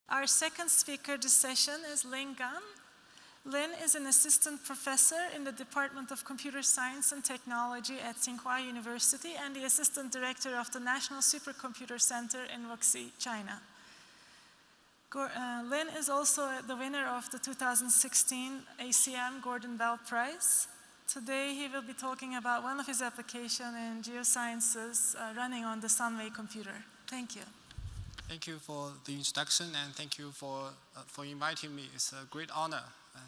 Our second speaker this session is Lin Gan. Lin is an assistant professor in the Department of Computer Science and Technology at Tsinghua University and the assistant director of the National Supercomputer Center in Wuxi, China. Lin is also the winner of the 2016 ACM Gordon Bell Prize. Today he will be talking about one of his applications in geosciences running on the Sunway computer. Thank you. Thank you for the introduction and thank you for inviting me. It's a great honor.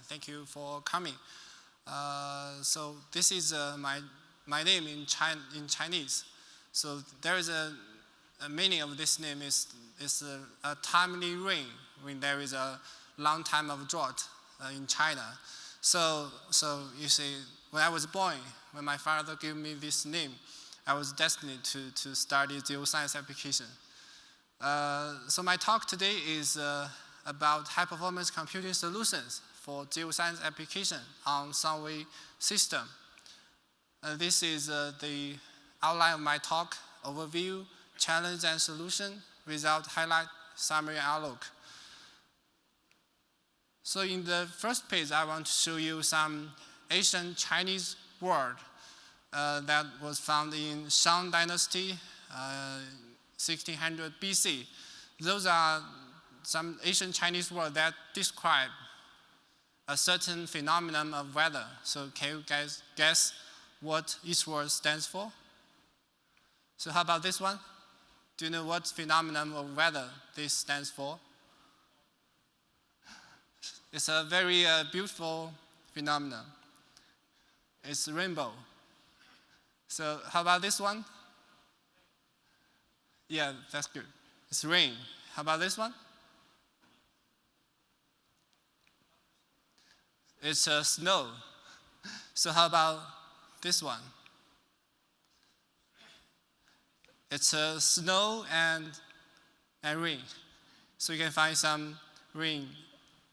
Thank you for coming. So this is my name in Chinese. So there is a meaning of this name is a timely rain when there is a long time of drought in China. So you see, when I was born, when my father gave me this name, I was destined to study geoscience application. So my talk today is about high-performance computing solutions for geoscience application on Sunway system. This is the outline of my talk: overview, challenge and solution, result, highlight, summary, and outlook. So in the first page, I want to show you some ancient Chinese word that was found in Shang Dynasty, 1600 BC. Those are some ancient Chinese words that describe a certain phenomenon of weather. So can you guys guess what each word stands for? So how about this one? Do you know what phenomenon of weather this stands for? It's a very beautiful phenomenon. It's rainbow. So how about this one? Yeah, that's good. It's rain. How about this one? It's snow. So how about this one? It's snow and rain. So you can find some rain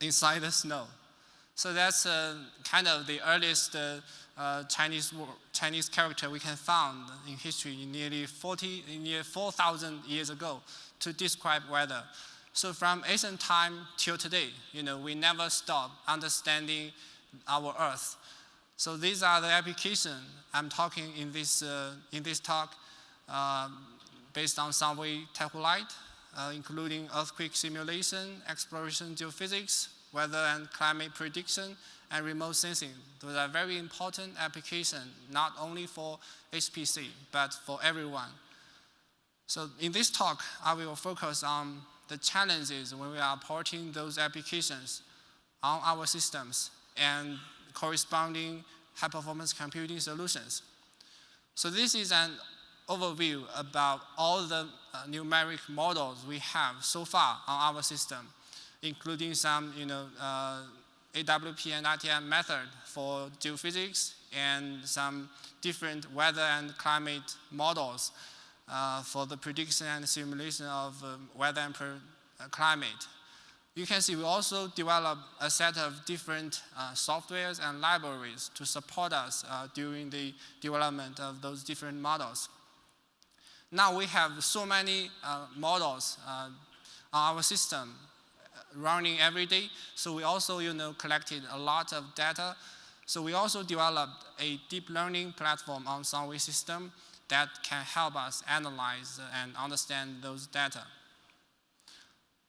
inside the snow. So that's kind of the earliest Chinese character we can find in history nearly 4,000 years ago to describe weather. So from ancient time till today, we never stop understanding our Earth. So these are the applications I'm talking in this talk based on Sunway TaihuLight, including earthquake simulation, exploration geophysics, weather and climate prediction, and remote sensing. Those are very important applications, not only for HPC, but for everyone. So in this talk, I will focus on the challenges when we are porting those applications on our systems and corresponding high-performance computing solutions. So this is an overview about all the numeric models we have so far on our system, including some AWP and RTM method for geophysics and some different weather and climate models for the prediction and simulation of weather and climate. You can see we also developed a set of different softwares and libraries to support us during the development of those different models. Now we have so many models on our system running every day. So we also, collected a lot of data. So we also developed a deep learning platform on Sunway system that can help us analyze and understand those data.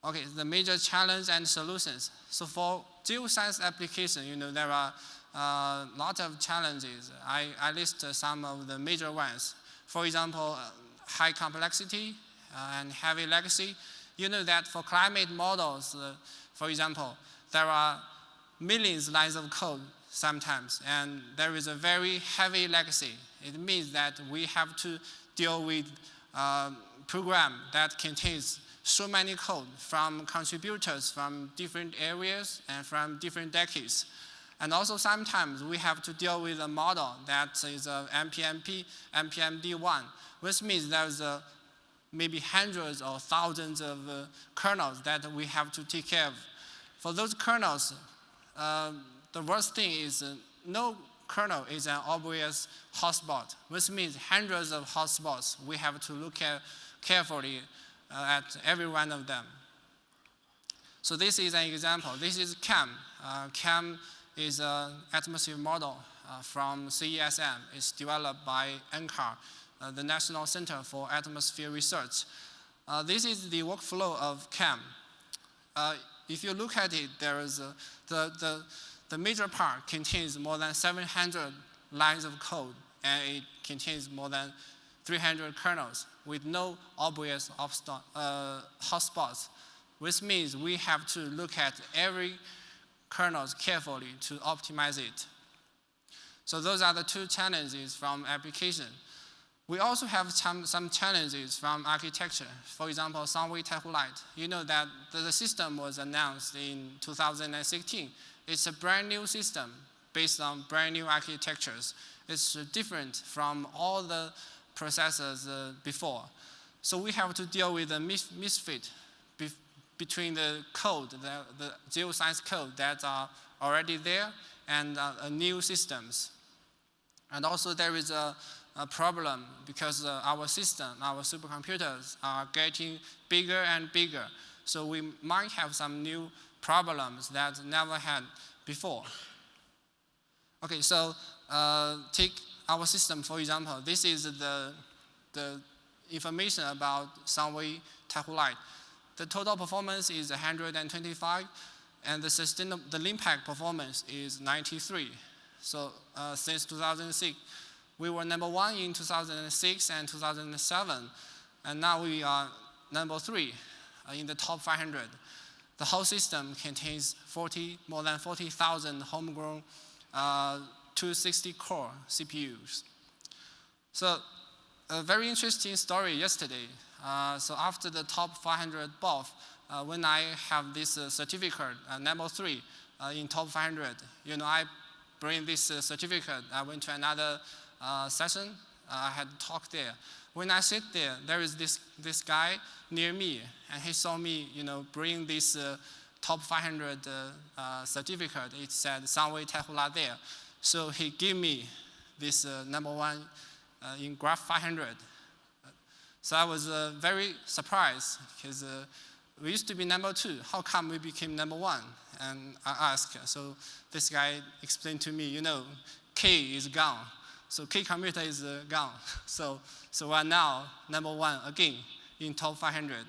Okay, the major challenge and solutions. So for geoscience application, there are a lot of challenges. I list some of the major ones. For example, high complexity and heavy legacy. You know that for climate models, for example, there are millions lines of code sometimes, and there is a very heavy legacy. It means that we have to deal with a program that contains so many code from contributors from different areas and from different decades. And also sometimes we have to deal with a model that is a MPMD1, which means there's maybe hundreds or thousands of kernels that we have to take care of. For those kernels, the worst thing is no kernel is an obvious hotspot, which means hundreds of hotspots. We have to look carefully at every one of them. So this is an example. This is CAM. CAM is an atmosphere model from CESM. It's developed by NCAR, the National Center for Atmosphere Research. This is the workflow of CAM. If you look at it, there is the major part contains more than 700 lines of code, and it contains more than 300 kernels with no obvious hotspots, which means we have to look at every kernel carefully to optimize it. So those are the two challenges from application. We also have some challenges from architecture. For example, Sunway TaihuLight. You know that the system was announced in 2016. It's a brand new system based on brand new architectures. It's different from all the processors before. So we have to deal with the misfit between the code, the Geoscience code that are already there and new systems. And also there is a problem because our system, our supercomputers are getting bigger and bigger. So we might have some new problems that never had before. Okay, so take our system, for example. This is the information about Sunway TaihuLight. The total performance is 125, and the lean pack performance is 93. So since 2006, we were number 1 in 2006 and 2007, and now we are number 3 in the top 500. The whole system contains more than 40,000 homegrown 260-core CPUs. So a very interesting story yesterday. So after the top 500 BOF, when I have this certificate, number 3 in top 500, I bring this certificate. I went to another session. I had a talk there. When I sit there, there is this guy near me, and he saw me, bring this top 500 certificate. It said Sunway TaihuLight there. So he gave me this number 1 in Graph 500. So I was very surprised because we used to be number 2. How come we became number 1? And I asked. So this guy explained to me, K is gone. So K computer is gone. So we're now number 1 again in top 500.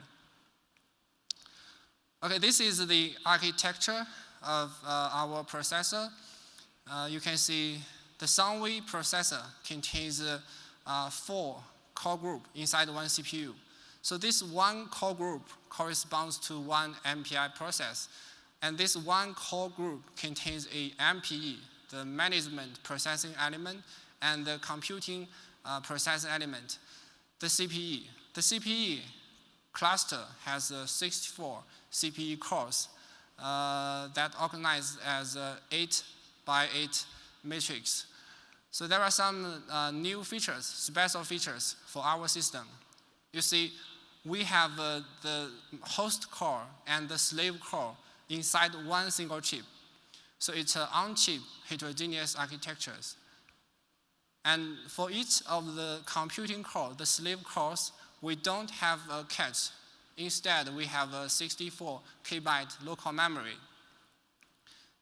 Okay, this is the architecture of our processor. You can see the Sunway processor contains 4 core groups inside one CPU. So this one core group corresponds to one MPI process. And this one core group contains a MPE, the management processing element, and the computing processing element, the CPE. The CPE cluster has 64 CPE cores that organized as 8 by 8 matrix. So there are some new features, special features for our system. You see, we have the host core and the slave core inside one single chip. So it's an on-chip heterogeneous architectures. And for each of the computing core, the slave cores, we don't have a cache. Instead, we have a 64 KB local memory.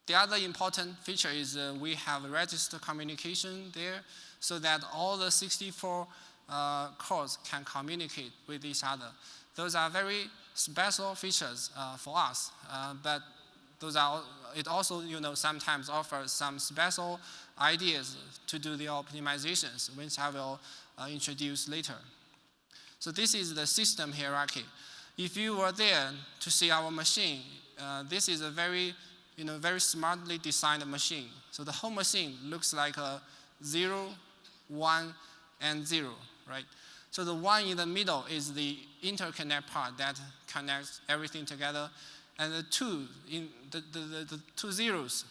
The other important feature is we have register communication there so that all the 64 cores can communicate with each other. Those are very special features for us, but it also sometimes offers some special ideas to do the optimizations, which I will introduce later. So this is the system hierarchy. If you were there to see our machine, this is a very smartly designed machine. So the whole machine looks like a 0, 1, and 0, right? So the 1 in the middle is the interconnect part that connects everything together. And the 2, the 2 zeros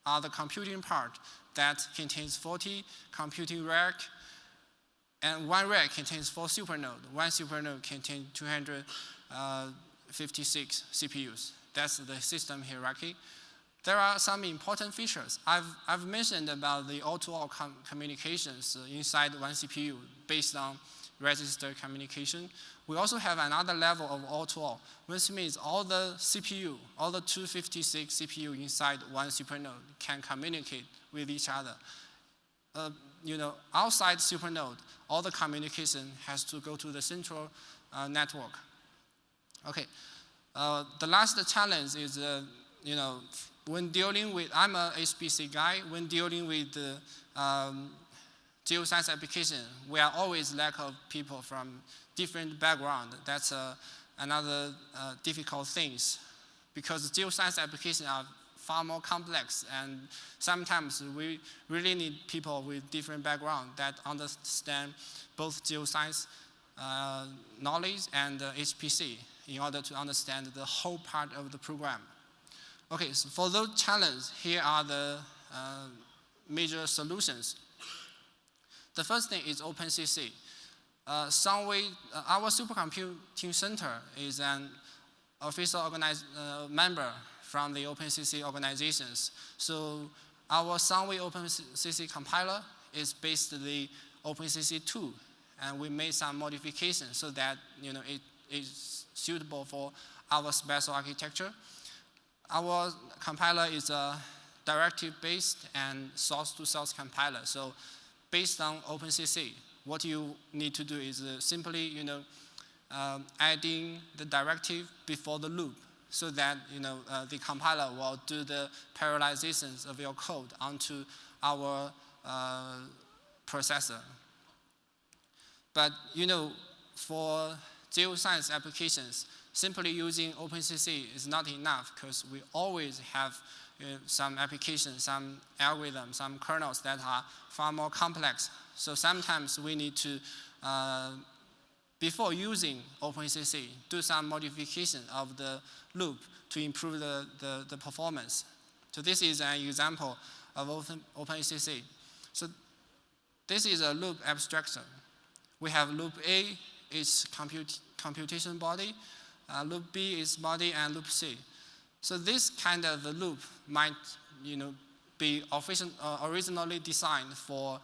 are the computing part that contains 40 computing rack, and 1 rack contains 4 supernodes. 1 supernode contains 256 CPUs. That's the system hierarchy. There are some important features. I've mentioned about the all-to-all communications inside one CPU based on register communication. We also have another level of all-to-all, which means all the CPU, all the 256 CPU inside one supernode can communicate with each other. Outside supernode, all the communication has to go to the central network. Okay, the last challenge is, when dealing with, I'm a HPC guy, when dealing with the geoscience application, we are always lack of people from different background. That's another difficult things, because geoscience applications are far more complex, and sometimes we really need people with different background that understand both geoscience knowledge and HPC in order to understand the whole part of the program. Okay, so for those challenges, here are the major solutions. The first thing is OpenACC. Sunway, our supercomputing center is an official member from the OpenACC organizations. So our Sunway OpenACC compiler is based on the OpenACC 2, and we made some modifications so that it is suitable for our special architecture. Our compiler is a directive-based and source-to-source compiler. So based on OpenACC, what you need to do is simply adding the directive before the loop, so that the compiler will do the parallelizations of your code onto our processor. But for geoscience applications, simply using OpenACC is not enough, because we always have some applications, some algorithms, some kernels that are far more complex. So sometimes we need to, before using OpenACC, do some modification of the loop to improve the performance. So this is an example of OpenACC. So this is a loop abstraction. We have loop A is computation body, loop B is body, and loop C. So this kind of loop might be originally designed for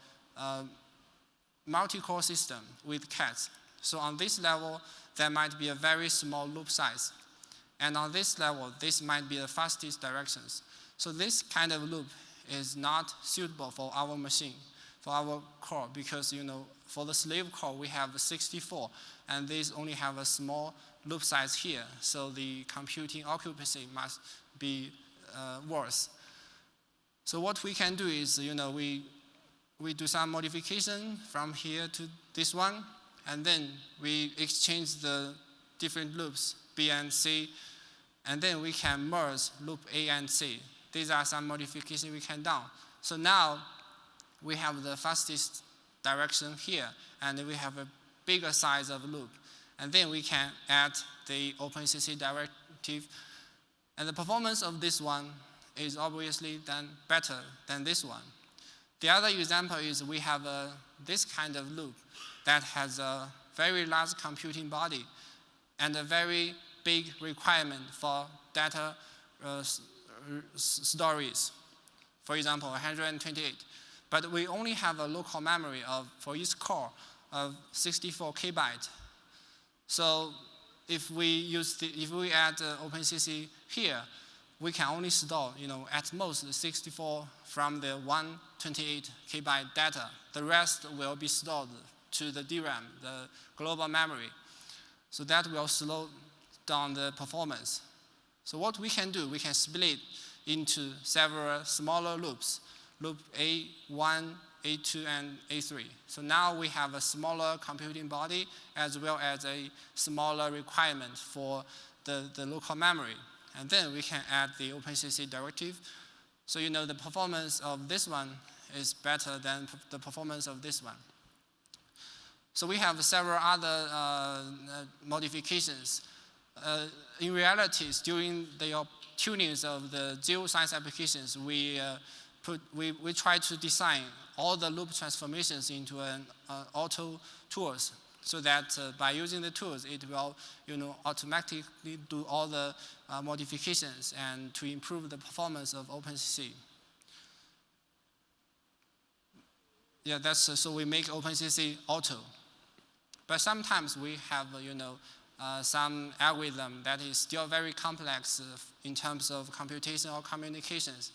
multi-core system with cats. So on this level, there might be a very small loop size. And on this level, this might be the fastest directions. So this kind of loop is not suitable for our machine, for our core, because for the slave core, we have 64, and these only have a small loop size here. So the computing occupancy must be worse. So what we can do is, we do some modification from here to this one, and then we exchange the different loops, B and C, and then we can merge loop A and C. These are some modifications we can do. So now we have the fastest direction here, and we have a bigger size of loop. And then we can add the OpenACC directive. And the performance of this one is obviously then better than this one. The other example is we have this kind of loop that has a very large computing body and a very big requirement for data stories. For example, 128. But we only have a local memory for each core of 64 KB. So if we add OpenACC here, we can only store, at most 64 from the 128 KB data. The rest will be stored to the DRAM, the global memory. So that will slow down the performance. So what we can do, we can split into several smaller loops, loop A1, A2, and A3. So now we have a smaller computing body as well as a smaller requirement for the local memory. And then we can add the OpenACC directive. So the performance of this one is better than the performance of this one. So we have several other modifications. In reality, during the tunings of the geoscience applications, we try to design all the loop transformations into an auto tools, so that by using the tools, it will automatically do all the modifications and to improve the performance of OpenACC. Yeah, so we make OpenACC auto. But sometimes we have, some algorithm that is still very complex in terms of computation or communications.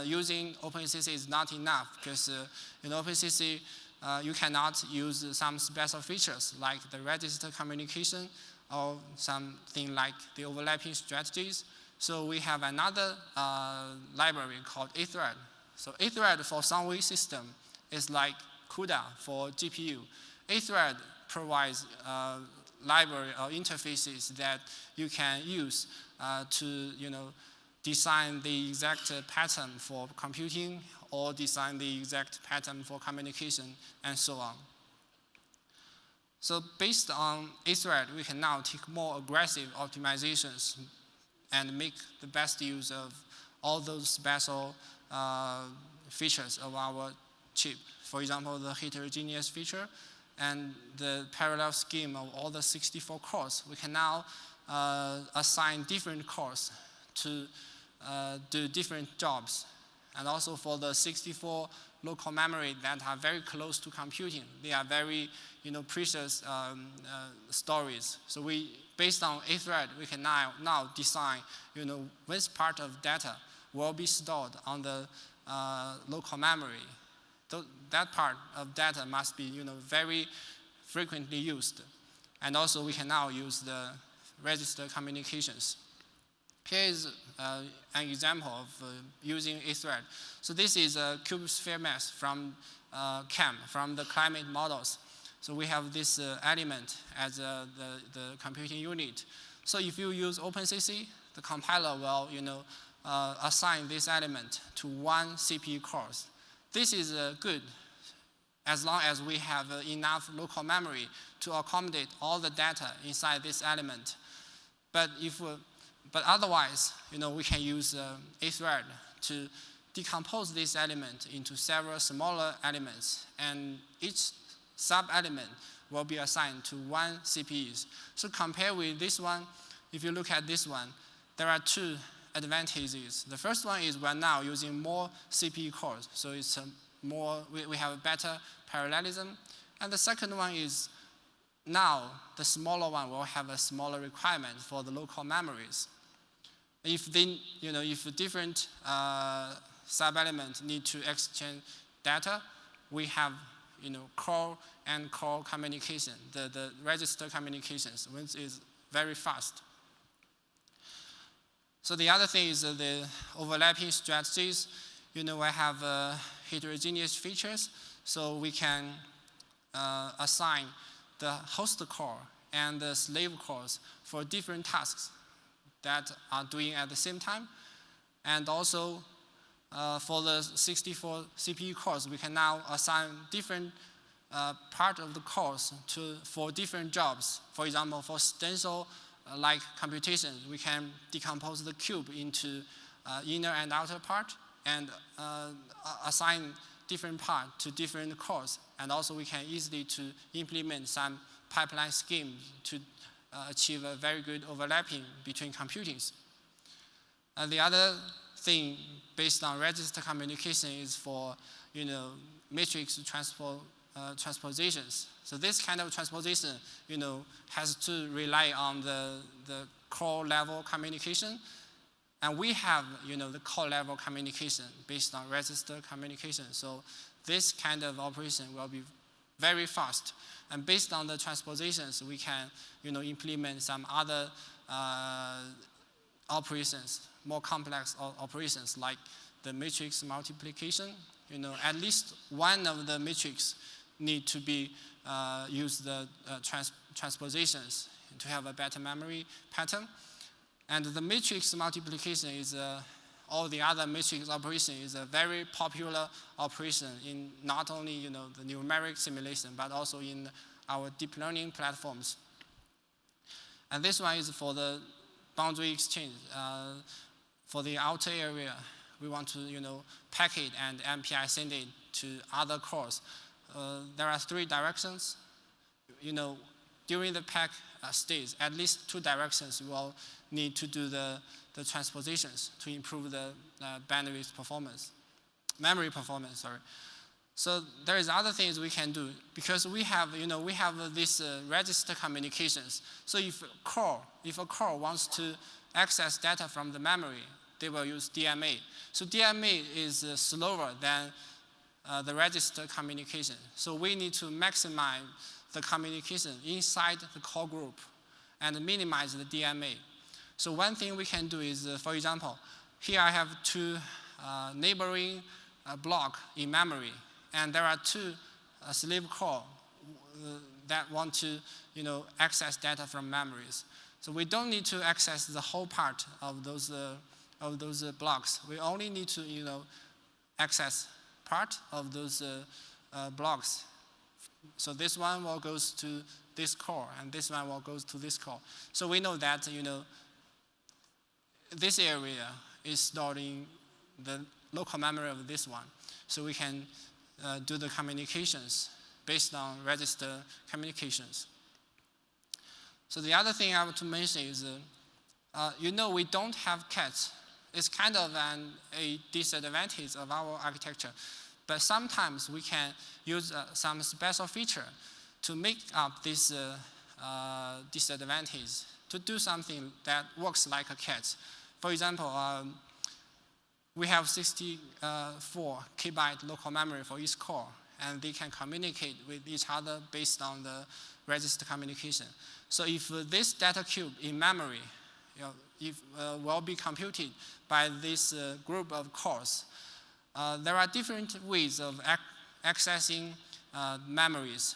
Using OpenACC is not enough because in OpenACC, you cannot use some special features like the register communication or something like the overlapping strategies. So we have another library called Ahtread. So Ahtread for Sunway system is like CUDA for GPU. Ahtread provides library or interfaces that you can use to design the exact pattern for computing or design the exact pattern for communication and so on. So based on Ahtread, we can now take more aggressive optimizations and make the best use of all those special features of our chip. For example, the heterogeneous feature and the parallel scheme of all the 64 cores. We can now assign different cores to do different jobs. And also for the 64 local memory that are very close to computing, they are very precious stories. So based on Ahtread, we can now design which part of data will be stored on the local memory. That part of data must be very frequently used. And also we can now use the register communications. Here is an example of using Ahtread. So this is a cube sphere mass from CAM, from the climate models. So we have this element as the computing unit. So if you use OpenACC, the compiler will assign this element to one CPU core. This is good as long as we have enough local memory to accommodate all the data inside this element. But otherwise, we can use Ahtread to decompose this element into several smaller elements, and each sub-element will be assigned to one CPU. So compared with this one, if you look at this one, there are two advantages. The first one is we're now using more CPU cores, so it's we have a better parallelism. And the second one is now the smaller one will have a smaller requirement for the local memories. If different sub-elements need to exchange data, we have core and core communication, the register communications, which is very fast. So the other thing is the overlapping strategies. We have heterogeneous features, so we can assign the host core and the slave cores for different tasks that are doing at the same time. And also for the 64 CPU cores, we can now assign different part of the cores for different jobs. For example, for stencil like computation, we can decompose the cube into inner and outer part and assign different part to different cores. And also we can easily implement some pipeline schemes to achieve a very good overlapping between computings. The other thing based on register communication is for matrix transpositions. So this kind of transposition has to rely on the core level communication, and we have the core level communication based on register communication. So this kind of operation will be very fast. And based on the transpositions, we can implement some other operations, more complex operations like the matrix multiplication. At least one of the matrix need to be use the transpositions to have a better memory pattern. And the matrix multiplication is all the other matrix operation is a very popular operation in not only the numeric simulation, but also in our deep learning platforms. And this one is for the boundary exchange. For the outer area, we want to pack it and MPI send it to other cores. There are three directions. During the pack stage, at least two directions will need to do the transpositions to improve the bandwidth performance, memory performance, sorry. So there is other things we can do because we have this register communications. So if a core wants to access data from the memory, they will use DMA. So DMA is slower than the register communication. So we need to maximize the communication inside the core group and minimize the DMA. So one thing we can do is, for example, here I have two neighboring blocks in memory, and there are two slave core that want to access data from memories. So we don't need to access the whole part of those blocks. We only need to access part of those blocks. So this one will goes to this core, and this one will goes to this core. So we know that this area is stored in the local memory of this one. So we can do the communications based on register communications. So the other thing I want to mention is, we don't have cats. It's kind of a disadvantage of our architecture. But sometimes we can use some special feature to make up this disadvantage, to do something that works like a cat. For example, we have 64 KB local memory for each core, and they can communicate with each other based on the register communication. So if this data cube in memory will be computed by this group of cores, there are different ways of accessing memories.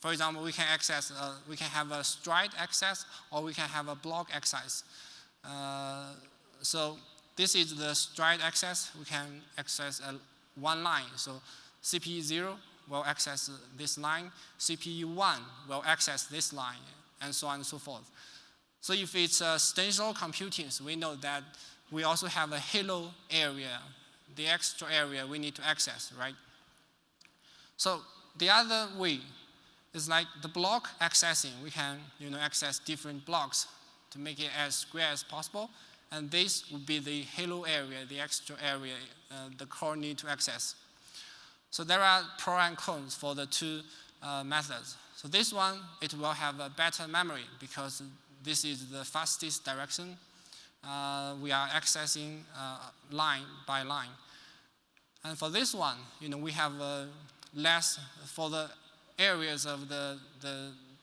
For example, we can have a stride access, or we can have a block access. So this is the stride access. We can access one line. So CPU 0 will access this line. CPU 1 will access this line, and so on and so forth. So if it's stencil computing, so we know that we also have a halo area, the extra area we need to access, right? So the other way is like the block accessing. We can access different blocks to make it as square as possible. And this would be the halo area, the extra area the core need to access. So there are pros and cons for the two methods. So this one, it will have a better memory because this is the fastest direction. We are accessing line by line. And for this one, we have less, for the areas of the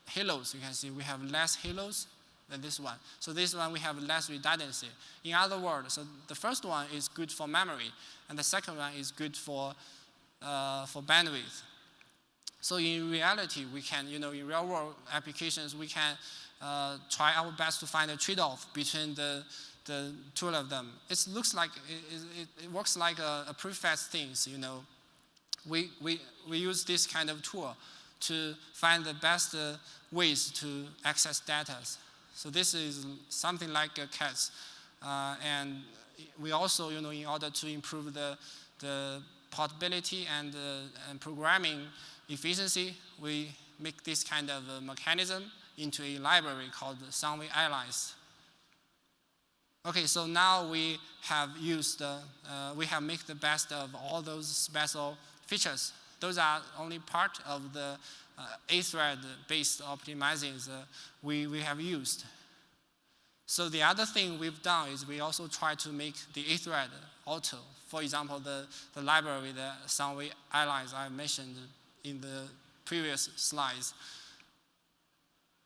halos, you can see we have less halos than this one. So this one we have less redundancy. In other words, so the first one is good for memory, and the second one is good for bandwidth. So in reality, we can, in real world applications, we can try our best to find a trade-off between the two of them. It looks like it works like a prefetch things. We use this kind of tool to find the best ways to access data. So this is something like a CATS. And we also, in order to improve the portability and programming efficiency, we make this kind of mechanism into a library called Sunway TaihuLight. Okay, so now we have made the best of all those special features. Those are only part of the Ahtread-based optimizers we have used. So the other thing we've done is we also try to make the Ahtread auto. For example, the library, the Sunway TaihuLight I mentioned in the previous slides.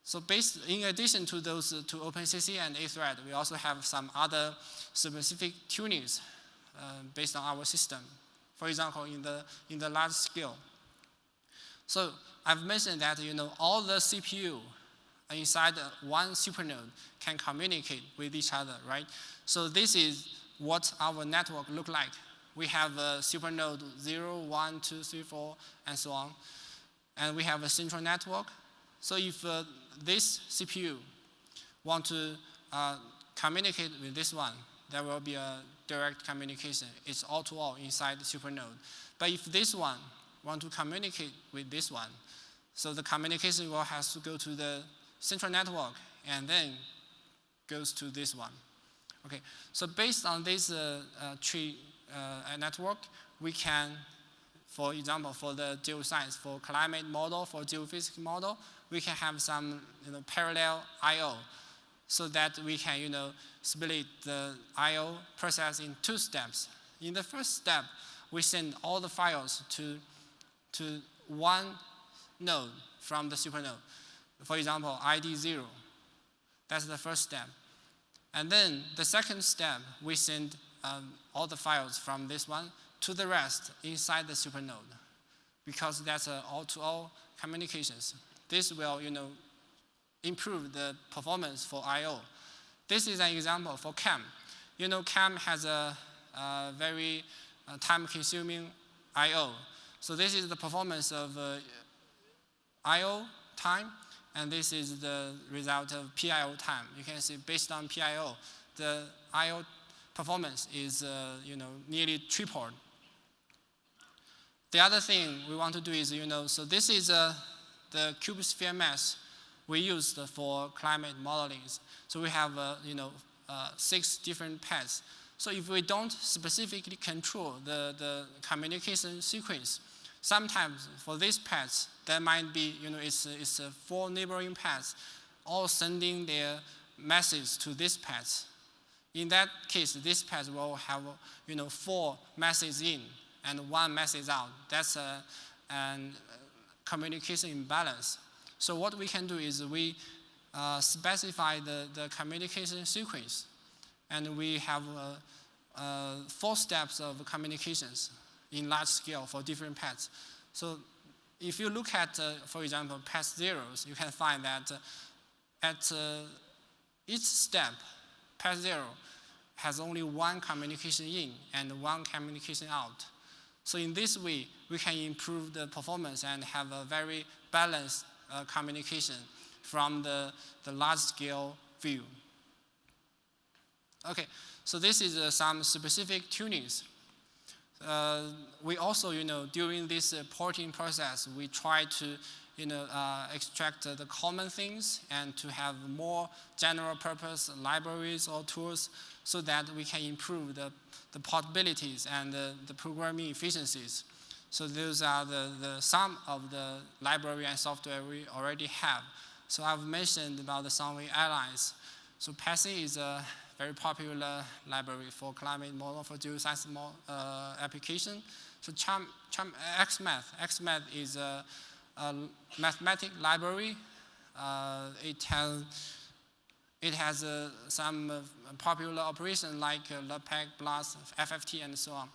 So in addition to those to OpenACC and Ahtread, we also have some other specific tunings based on our system. For example, in the large scale. So I've mentioned that all the CPU inside one supernode can communicate with each other, right? So this is what our network look like. We have a supernode 0, 1, 2, 3, 4, and so on. And we have a central network. So if this CPU want to communicate with this one, there will be a direct communication. It's all-to-all inside the supernode. But if this one want to communicate with this one, so the communication will have to go to the central network and then goes to this one. Okay, so based on this tree network, we can For example, for the geoscience, for climate model, for geophysics model, we can have some parallel I/O, so that we can split the I/O process in 2 steps. In the first step, we send all the files to one node from the supernode. For example, ID 0. That's the first step. And then the second step, we send all the files from this one to the rest inside the supernode, because that's all-to-all communications. This will, improve the performance for I/O. This is an example for CAM. CAM has a very time-consuming I/O. So this is the performance of I/O time, and this is the result of PIO time. You can see based on PIO, the I/O performance is nearly tripled. The other thing we want to do is, so this is the cubosphere mass we used for climate modeling. So we have 6 different paths. So if we don't specifically control the communication sequence, sometimes for these paths, there might be, it's 4 neighboring paths, all sending their message to this path. In that case, this path will have, 4 messages in and 1 message out. That's a communication imbalance. So what we can do is we specify the communication sequence, and we have 4 steps of communications in large scale for different paths. So if you look at, for example, path 0s, you can find that at each step, path 0 has only 1 communication in and 1 communication out. So in this way, we can improve the performance and have a very balanced communication from the large-scale view. Okay, so this is some specific tunings. We also, during this porting process, we try to, extract the common things and to have more general purpose libraries or tools so that we can improve the portabilities and the programming efficiencies. So those are some of the library and software we already have. So I've mentioned about the Sunway Alliance. So PASI is a very popular library for climate model for geoscience application. So XMath is a mathematic library. It has some popular operations like LPAC, BLAS, FFT, and so on.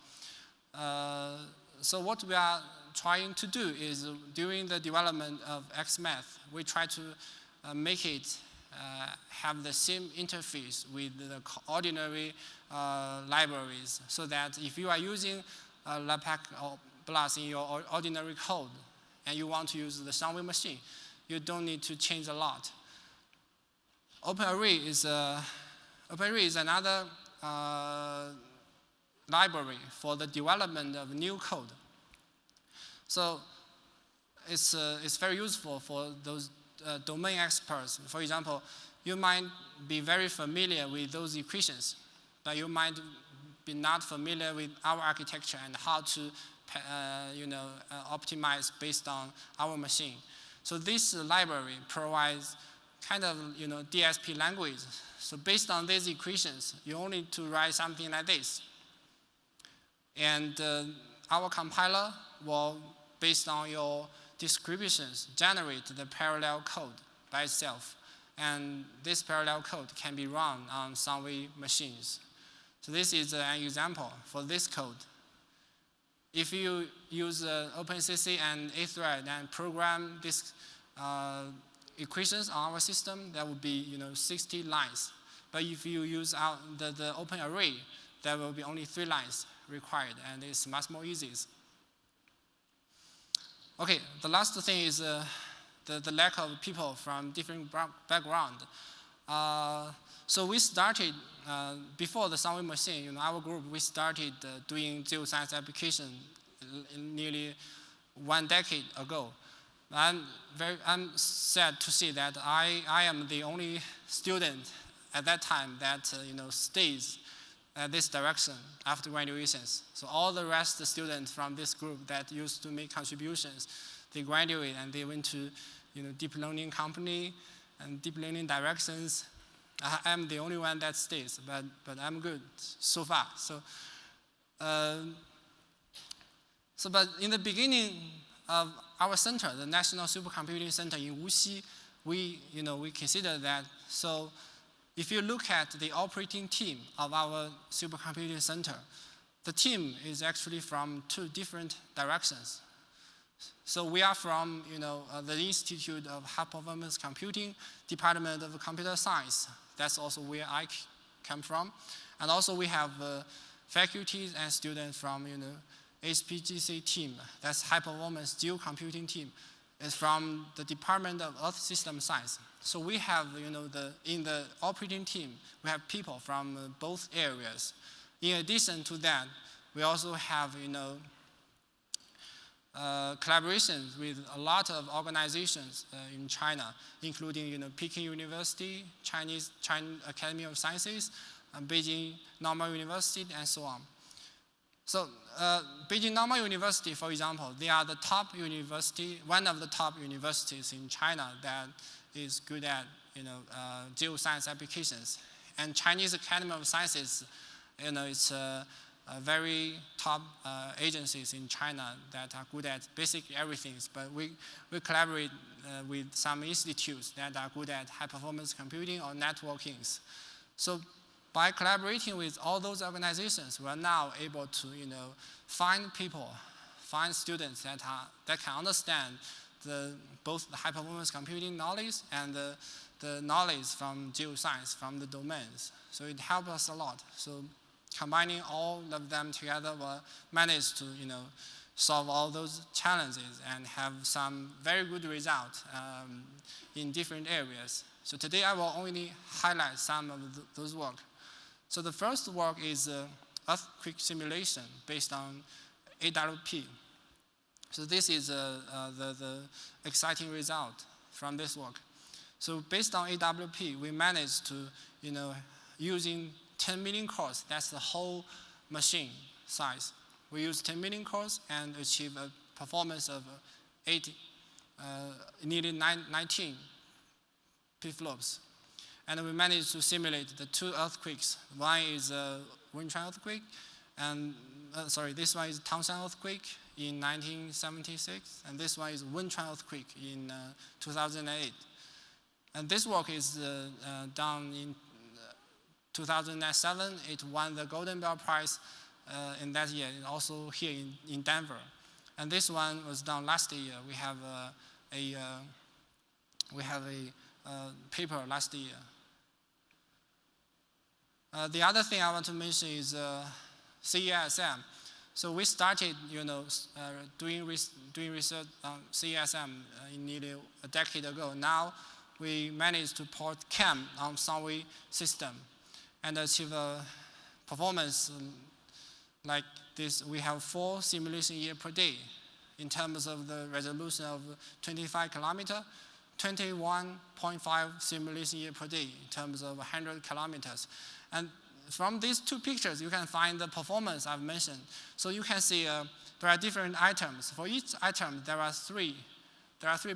So what we are trying to do is, during the development of XMath, we try to make it have the same interface with the ordinary libraries, so that if you are using LPAC or BLAS in your ordinary code and you want to use the Sunway machine, you don't need to change a lot. OpenACC is another library for the development of new code. So it's very useful for those domain experts. For example, you might be very familiar with those equations, but you might be not familiar with our architecture and how to optimize based on our machine. So this library provides kind of DSP language. So based on these equations, you only need to write something like this. And our compiler will, based on your distributions, generate the parallel code by itself. And this parallel code can be run on Sunway machines. So this is an example for this code. If you use OpenACC and Ahtread and program these equations on our system, that would be 60 lines. But if you use the OpenACC, there will be only 3 lines required, and it's much more easy. Okay, the last thing is the lack of people from different backgrounds. So we started, before the Sunway machine, our group, we started doing geoscience application nearly 1 decade ago. I'm sad to see that I am the only student at that time that stays this direction after graduations. So all the rest the students from this group that used to make contributions, they graduate and they went to deep learning company and deep learning directions. I'm the only one that stays, but I'm good so far. But in the beginning of our center, the National Supercomputing Center in Wuxi, we consider that. So if you look at the operating team of our supercomputing center, the team is actually from two different directions. So we are from the Institute of High Performance Computing, Department of Computer Science. That's also where I come from. And also we have faculties and students from HPGC team. That's High Performance Geocomputing team. It's from the Department of Earth System Science. So we have in the operating team, we have people from both areas. In addition to that, we also have collaborations with a lot of organizations in China, including Peking University, China Academy of Sciences, Beijing Normal University, and so on. So Beijing Normal University, for example, they are the top university, one of the top universities in China that is good at geoscience applications. And Chinese Academy of Sciences, it's very top agencies in China that are good at basically everything. But we collaborate with some institutes that are good at high performance computing or networkings. So by collaborating with all those organizations, we are now able to find students that can understand both the high performance computing knowledge and the knowledge from geoscience, from the domains. So it helps us a lot. So combining all of them together, we'll manage to solve all those challenges and have some very good results in different areas. So today I will only highlight some of those work. So the first work is earthquake simulation based on AWP. So this is the exciting result from this work. So based on AWP, we managed to, using 10 million cores, that's the whole machine size. We use 10 million cores and achieve a performance of nearly 19 pflops. And we managed to simulate the two earthquakes. One is a Wenchuan earthquake, and this one is Tangshan earthquake in 1976, and this one is Wenchuan earthquake in 2008. And this work is done in 2007. It won the Golden Bell Prize in that year, and also here in Denver. And this one was done last year. We have a paper last year. The other thing I want to mention is CESM. So we started, doing research on CESM nearly a decade ago. Now we managed to port CAM on Sunway system and achieve a performance like this. We have 4 simulation years per day in terms of the resolution of 25 kilometers, 21.5 simulation years per day in terms of 100 kilometers. And from these two pictures, you can find the performance I've mentioned. So you can see there are different items. For each item, there are three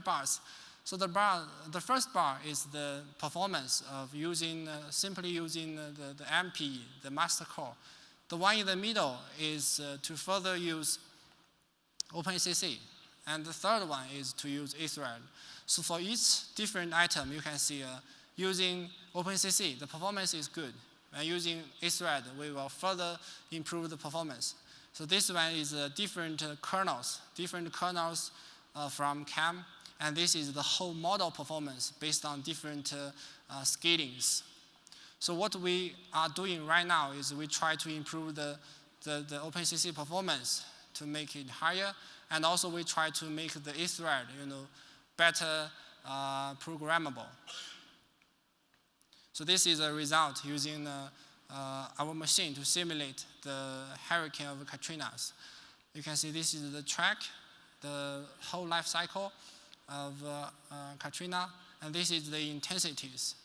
bars. So the first bar is the performance of simply using the MPE, the master core. The one in the middle is to further use OpenACC. And the third one is to use Ahtread. So for each different item, you can see using OpenACC, the performance is good. And using Ahtread, we will further improve the performance. So this one is different kernels from CAM. And this is the whole model performance based on different scalings. So what we are doing right now is we try to improve the OpenACC performance to make it higher. And also we try to make the Ahtread, better programmable. So this is a result using our machine to simulate the hurricane of Katrina. You can see this is the track, the whole life cycle of Katrina, and this is the intensities.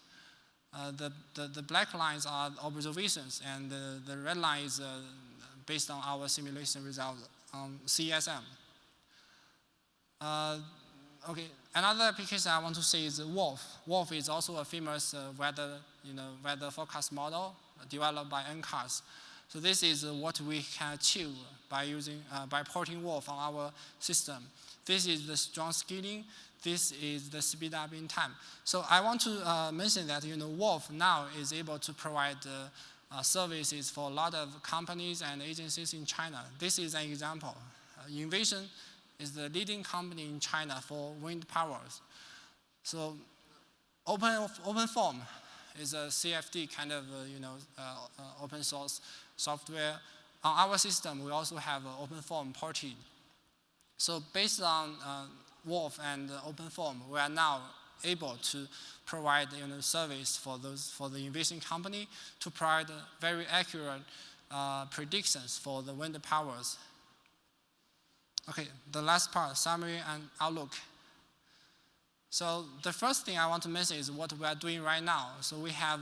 The black lines are observations, and the red line is based on our simulation results on CSM. Okay, another application I want to say is WRF. WRF is also a famous weather forecast model developed by NCARS. So this is what we can achieve by porting WRF on our system. This is the strong scaling. This is the speed up in time. So I want to mention that WRF now is able to provide services for a lot of companies and agencies in China. This is an example. Invision is the leading company in China for wind powers. So OpenFOAM is a CFD kind of open source software. On our system, we also have OpenFOAM ported. So based on WRF and OpenFOAM, we are now able to provide service for the Invision company to provide very accurate predictions for the wind powers. Okay, the last part, summary and outlook. So the first thing I want to mention is what we are doing right now. So we have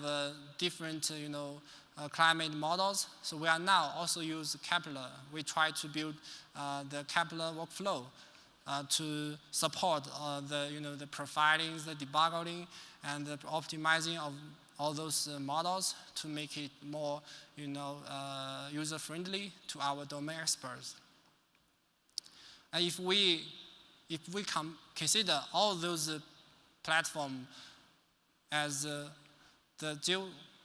different climate models. So we are now also use Kepler. We try to build the Kepler workflow to support the profiling, the debugging, and the optimizing of all those models to make it more user-friendly to our domain experts. And if we consider all those platforms as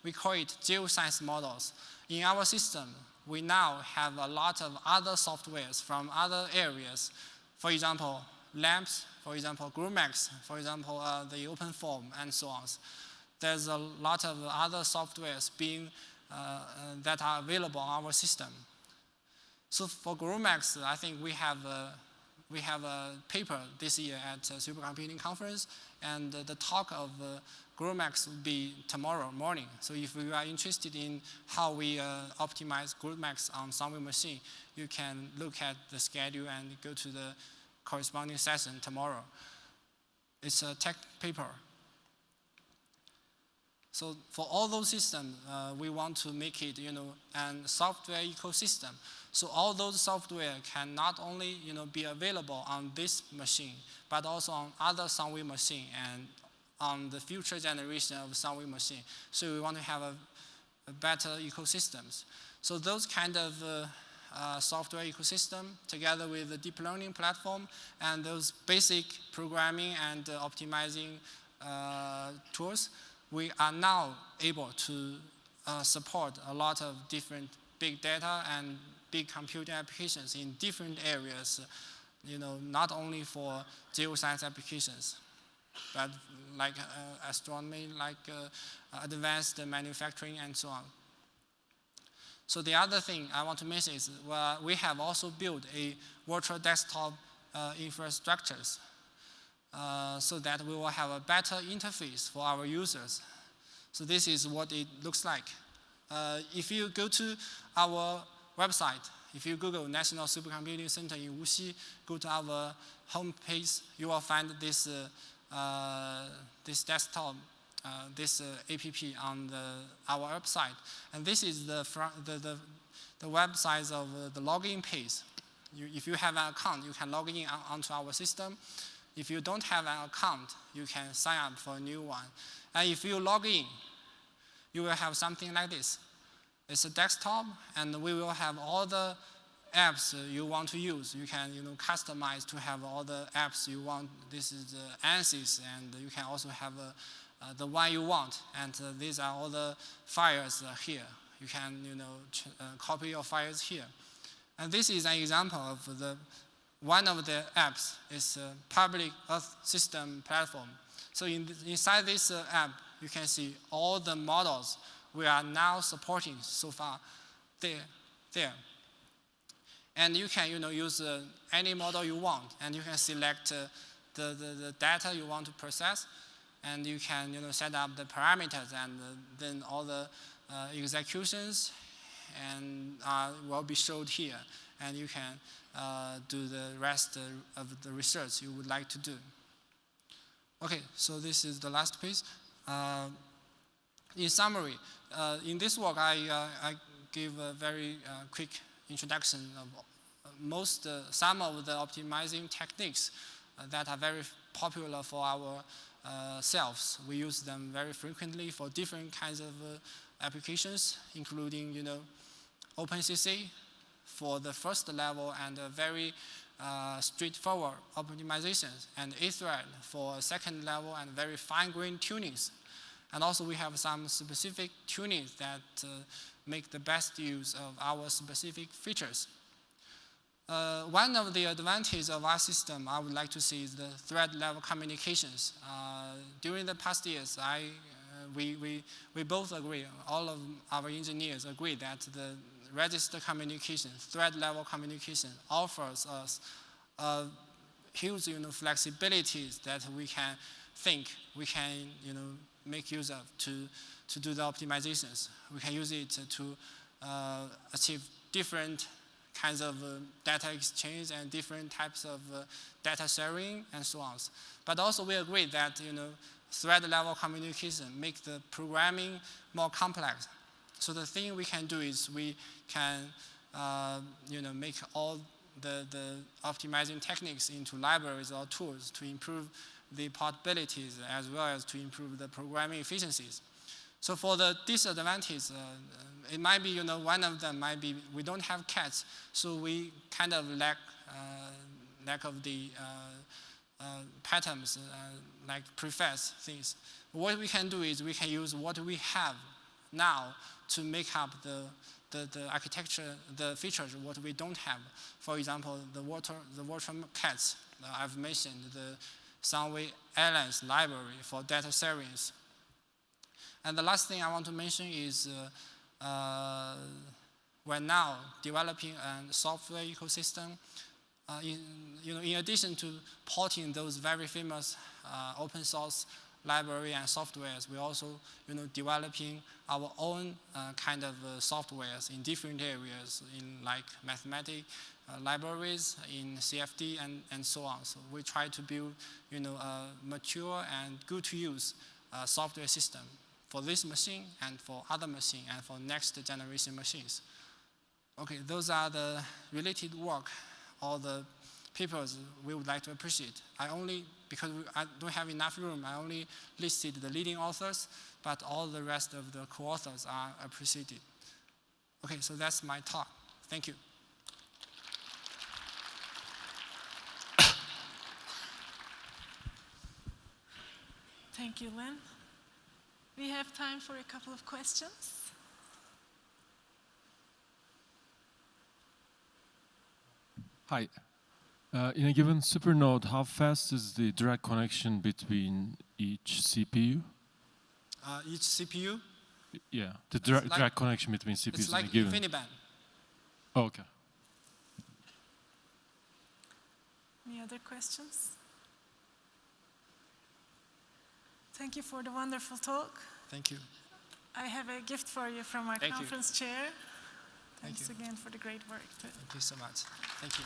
we call it Geoscience models. In our system, we now have a lot of other softwares from other areas. For example, LAMPS, for example, GROMACS, for example, the OpenFOAM, and so on. There's a lot of other softwares that are available on our system. So for GROMACS, I think we have a paper this year at Supercomputing conference, and the talk of GROMACS will be tomorrow morning. So if you are interested in how we optimize GROMACS on Sunway machine, you can look at the schedule and go to the corresponding session tomorrow. It's a tech paper. So for all those systems, we want to make it, a software ecosystem. So all those software can not only, be available on this machine, but also on other Sunway machine and on the future generation of Sunway machine. So we want to have a better ecosystems. So those kind of software ecosystem, together with the deep learning platform and those basic programming and optimizing tools, we are now able to support a lot of different big data and big computing applications in different areas, not only for geoscience applications, but like astronomy, like advanced manufacturing, and so on. So the other thing I want to mention is we have also built a virtual desktop infrastructures so that we will have a better interface for our users. So this is what it looks like. If you go to our website, if you Google National Supercomputing Center in Wuxi, go to our homepage, you will find this desktop, this app on our website. And this is the website of the login page. If you have an account, you can log in onto our system. If you don't have an account, you can sign up for a new one. And if you log in, you will have something like this. It's a desktop, and we will have all the apps you want to use. You can customize to have all the apps you want. This is the ANSYS, and you can also have the one you want. And these are all the files here. You can copy your files here. And this is an example of one of the apps is a public Earth system platform. So inside this app, you can see all the models we are now supporting so far there. And you can use any model you want, and you can select the data you want to process, and you can set up the parameters, and then all the executions and will be showed here, and you can do the rest of the research you would like to do. Okay, so this is the last piece. In summary, in this work, I give a very quick introduction of some of the optimizing techniques that are very popular for ourselves. We use them very frequently for different kinds of applications, including, OpenACC for the first level and very straightforward optimizations, and Ahtread for second level and very fine-grained tunings. And also we have some specific tunings that make the best use of our specific features. One of the advantages of our system I would like to see is the thread level communications. During the past years, we both agree, all of our engineers agree that the register communication, thread level communication offers us huge flexibilities that we can make use of to do the optimizations. We can use it to achieve different kinds of data exchange and different types of data sharing and so on. But also we agree that thread level communication makes the programming more complex. So the thing we can do is we can make all the optimizing techniques into libraries or tools to improve the portabilities as well as to improve the programming efficiencies. So for the disadvantages, it might be, one of them might be we don't have cats, so we kind of lack of the patterns, like prefix things. What we can do is we can use what we have now to make up the architecture, the features, what we don't have. For example, the water cats I've mentioned, the Sunway Airlines library for data series. And the last thing I want to mention is we're now developing a software ecosystem. In addition to porting those very famous open source library and softwares, we're also developing our own kind of softwares in different areas, in like mathematics libraries, in CFD and so on. So we try to build a mature and good to use software system for this machine and for other machine and for next generation machines. Okay, those are the related work, all the papers we would like to appreciate. Because I don't have enough room, I only listed the leading authors, but all the rest of the co-authors are appreciated. Okay, so that's my talk. Thank you. Thank you, Lin. We have time for a couple of questions. Hi. In a given supernode, how fast is the direct connection between each CPU? Each CPU? Yeah, the direct connection between CPUs it's like in a given. InfiniBand. Oh, okay. Any other questions? Thank you for the wonderful talk. Thank you. I have a gift for you from our conference chair. Thanks again for the great work. Thank you so much. Thank you.